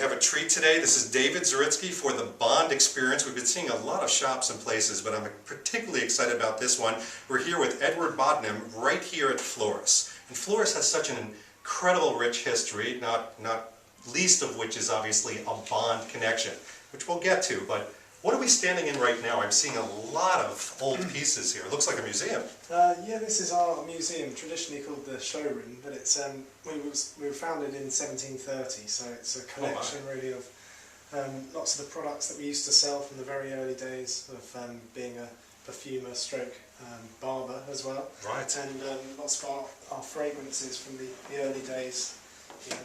have a treat today. This is David Zaritsky for the Bond Experience. We've been seeing a lot of shops and places, but I'm particularly excited about this one. We're here with Edward Bodnam right here at Floris. And Floris has such an incredible rich history, not least of which is obviously a Bond connection, which we'll get to. But what are we standing in right now? I'm seeing a lot of old pieces here. It looks like a museum. Yeah, this is our museum, traditionally called the showroom, but it's we were founded in 1730, so it's a collection really of lots of the products that we used to sell from the very early days of being a perfumer stroke barber as well. Right. And lots of our fragrances from the early days,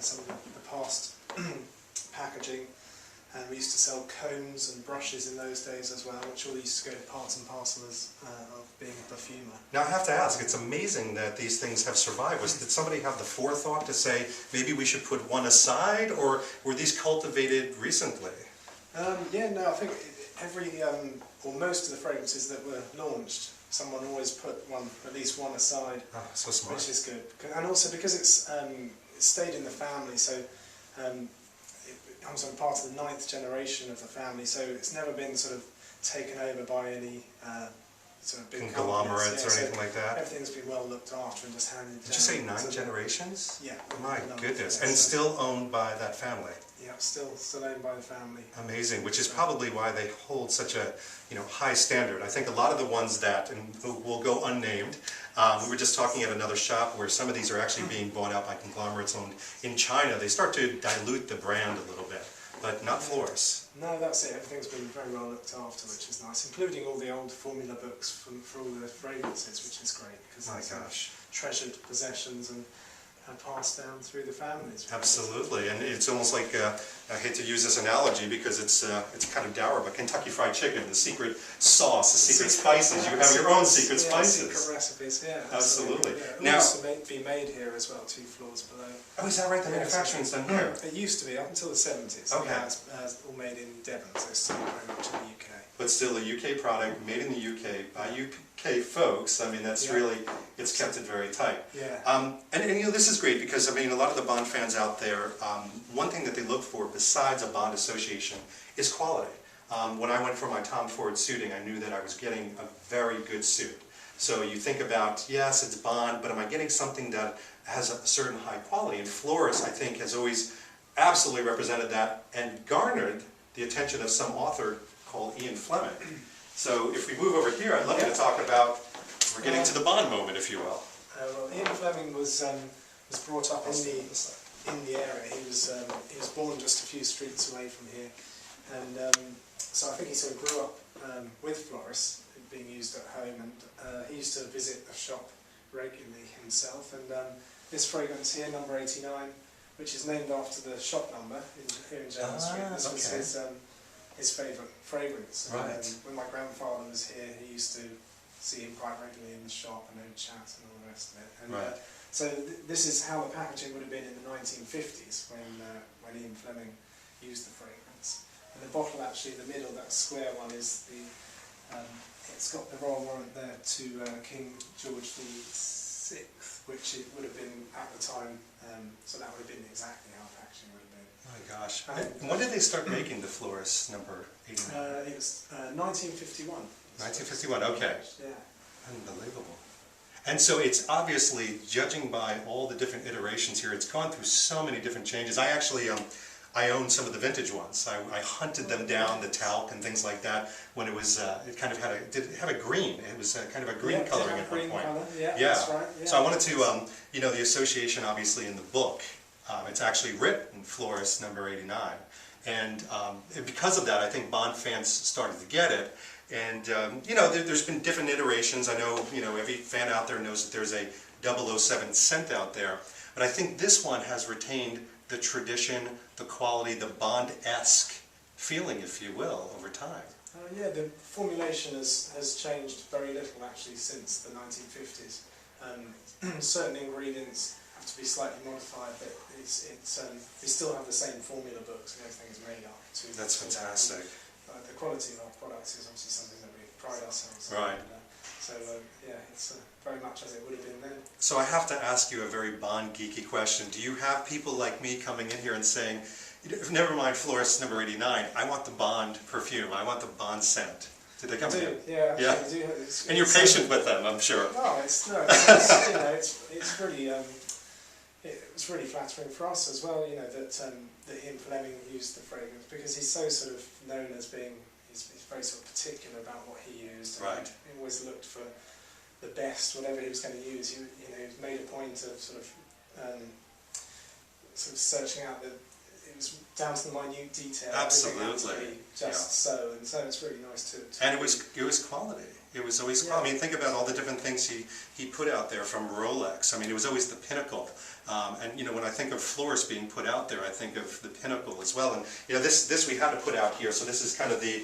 some of the past packaging. And we used to sell combs and brushes in those days as well, which all used to go parts and parcel of being a perfumer. Now I have to ask, it's amazing that these things have survived. Did somebody have the forethought to say, maybe we should put one aside, or were these cultivated recently? Yeah, no, I think or most of the fragrances that were launched, someone always put at least one aside. Oh, so smart. Which is good. And also because it stayed in the family, so I'm sort of part of the 9th generation of the family, so it's never been sort of taken over by any sort of big conglomerates or anything like that? Everything's been well looked after and just handed down. Did you say 9 generations? Yeah. My goodness. And still owned by that family? Yeah, still owned by the family. Amazing, which is probably why they hold such a high standard. I think a lot of the ones that, and will go unnamed, we were just talking at another shop where some of these are actually being bought out by conglomerates owned in China. They start to dilute the brand a little bit, but not Floris. No, that's it. Everything's been very well looked after, which is nice, including all the old formula books for all the fragrances, which is great, because it's treasured possessions and passed down through the families. Absolutely, and it's almost like, I hate to use this analogy because it's kind of dour, but Kentucky Fried Chicken, the secret sauce, the secret spices, you have your own secret spices. Secret recipes, yeah. Absolutely. Yeah, it used to be made here as well, 2 floors below. Oh, is that right? The manufacturing's done here? It used to be, up until the 70s. Okay. Now it's all made in Devon, so it's still very much in the UK. But still a UK product, made in the UK, by UK folks. I mean, that's really, it's kept it very tight. Yeah. And this is great because, I mean, a lot of the Bond fans out there, one thing that they look for besides a Bond association is quality. When I went for my Tom Ford suiting, I knew that I was getting a very good suit. So you think about, yes, it's Bond, but am I getting something that has a certain high quality? And Floris, I think, has always absolutely represented that and garnered the attention of some author called Ian Fleming. So if we move over here, I'd love you to talk about, we're getting to the Bond moment, if you will. Well, Ian Fleming was brought up in the area. He was born just a few streets away from here, and so I think he sort of grew up with Floris being used at home, and he used to visit the shop regularly himself. And this fragrance here, number 89, which is named after the shop number here in Jermyn Street. This was his favourite fragrance. Right. When my grandfather was here, he used to see him quite regularly in the shop, and they would chat and all the rest of it. And, right. So this is how the packaging would have been in the 1950s when Ian Fleming used the fragrance. And the bottle actually in the middle, that square one, is the it's got the royal warrant there to King George VI, which it would have been at the time. So that would have been exactly how the packaging would have been. Oh my gosh. When did they start making the Floris number 89? It was 1951. 1951, okay. Yeah. Unbelievable. And so it's obviously, judging by all the different iterations here, it's gone through so many different changes. I actually, I own some of the vintage ones. I hunted them down, the talc and things like that, when it was, it kind of had did it have a green? It was kind of a green coloring at one point. Color. Yeah, that's right. Yeah. So I wanted to, the association obviously in the book, it's actually written Floris number 89. And because of that, I think Bond fans started to get it. And, there's been different iterations. I know, every fan out there knows that there's a 007 scent out there. But I think this one has retained the tradition, the quality, the Bond-esque feeling, if you will, over time. Yeah, the formulation has changed very little, actually, since the 1950s. Certain ingredients have to be slightly modified, but we still have the same formula books and everything is made up. That's fantastic. The quality of our products is obviously something that we pride ourselves on. Right. Yeah, it's very much as it would have been then. So I have to ask you a very Bond geeky question. Do you have people like me coming in here and saying, Never mind Floris number 89. I want the Bond perfume. I want the Bond scent. Did they come to you? Yeah, Yeah. actually, I do. And you're patient with them, I'm sure. No, it's really it was really flattering for us as well. You know that him Fleming used the fragrance because he's so sort of known as being he's very sort of particular about what he used. Right. He always looked for the best, whatever he was going to use. He made a point of sort of searching out the. It was down to the minute detail. Absolutely. Just so, and so it's really nice to and it was quality. It was always quality. I mean, think about all the different things he put out there from Rolex. I mean, it was always the pinnacle. And you know, when I think of Floris being put out there, I think of the pinnacle as well. And you know, this we had to put out here. So this is kind of the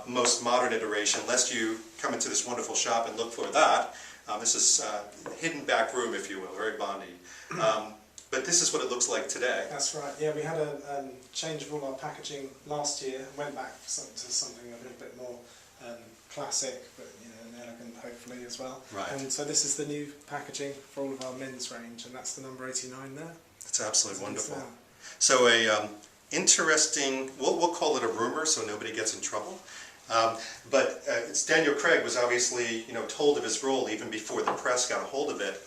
most modern iteration. Lest you come into this wonderful shop and look for that. This is hidden back room, if you will, very Bondy. But this is what it looks like today. That's right. Yeah, we had a change of all our packaging last year. Went back to something a little bit more classic, but you know, and elegant, hopefully as well. Right. And so this is the new packaging for all of our men's range, and that's the number 89 there. It's absolutely wonderful. Now. So a interesting, we'll call it a rumor, so nobody gets in trouble. But it's Daniel Craig was obviously, you know, told of his role even before the press got a hold of it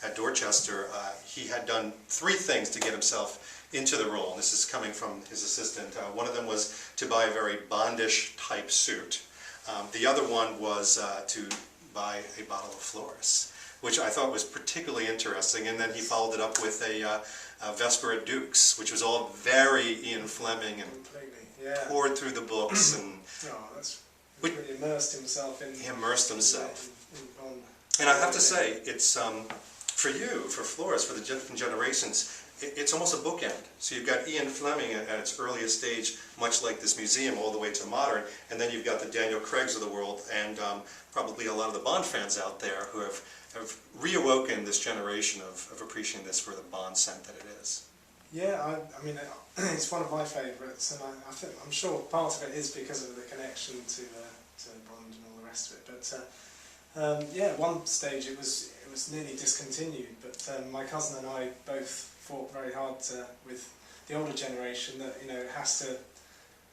at Dorchester. He had done 3 things to get himself into the role, and this is coming from his assistant. One of them was to buy a very Bondish type suit. The other one was to buy a bottle of Floris, which I thought was particularly interesting, and then he followed it up with a Vesper at Duke's, which was all very Ian Fleming and poured through the books and really immersed himself in. He immersed himself. In and I have to say, it's for you, for Floris, for the different generations, it's almost a bookend. So you've got Ian Fleming at its earliest stage, much like this museum, all the way to modern, and then you've got the Daniel Craigs of the world, and probably a lot of the Bond fans out there who have reawoken this generation of appreciating this for the Bond scent that it is. Yeah, I mean, it's one of my favourites, and I'm sure part of it is because of the connection to Bond and all the rest of it. But yeah, at one stage it was nearly discontinued, but my cousin and I both fought very hard with the older generation that it has to.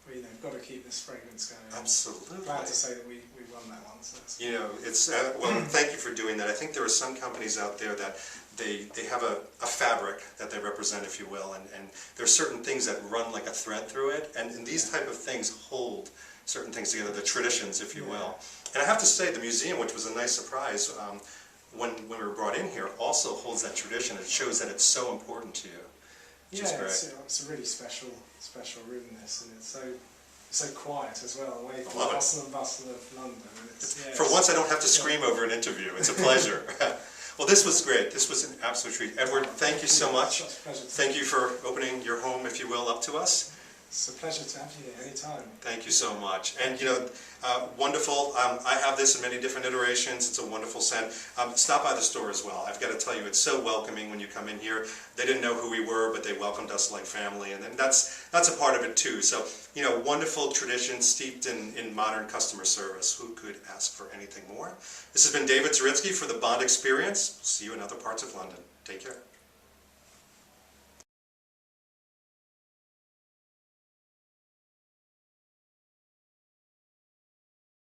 We've got to keep this fragrance going. Absolutely. Glad to say that we won that one. So it's well. Thank you for doing that. I think there are some companies out there that they have a fabric that they represent, if you will, and there are certain things that run like a thread through it, and these type of things hold certain things together, the traditions, if you will. And I have to say, the museum, which was a nice surprise when we were brought in here, also holds that tradition. It shows that it's so important to you. Which is great. It's a really special room, this, and it's so quiet as well, away from the hustle and bustle of London. And for once I don't have to scream over an interview. It's a pleasure. Well, this was great. This was an absolute treat. Edward, thank you so much. It's a pleasure. Thank you for opening your home, if you will, up to us. It's a pleasure to have you here anytime. Thank you so much. And wonderful. I have this in many different iterations. It's a wonderful scent. Stop by the store as well. I've got to tell you, it's so welcoming when you come in here. They didn't know who we were, but they welcomed us like family, and then that's a part of it too. So wonderful tradition steeped in modern customer service. Who could ask for anything more? This has been David Zaritsky for the Bond Experience. See you in other parts of London. Take care.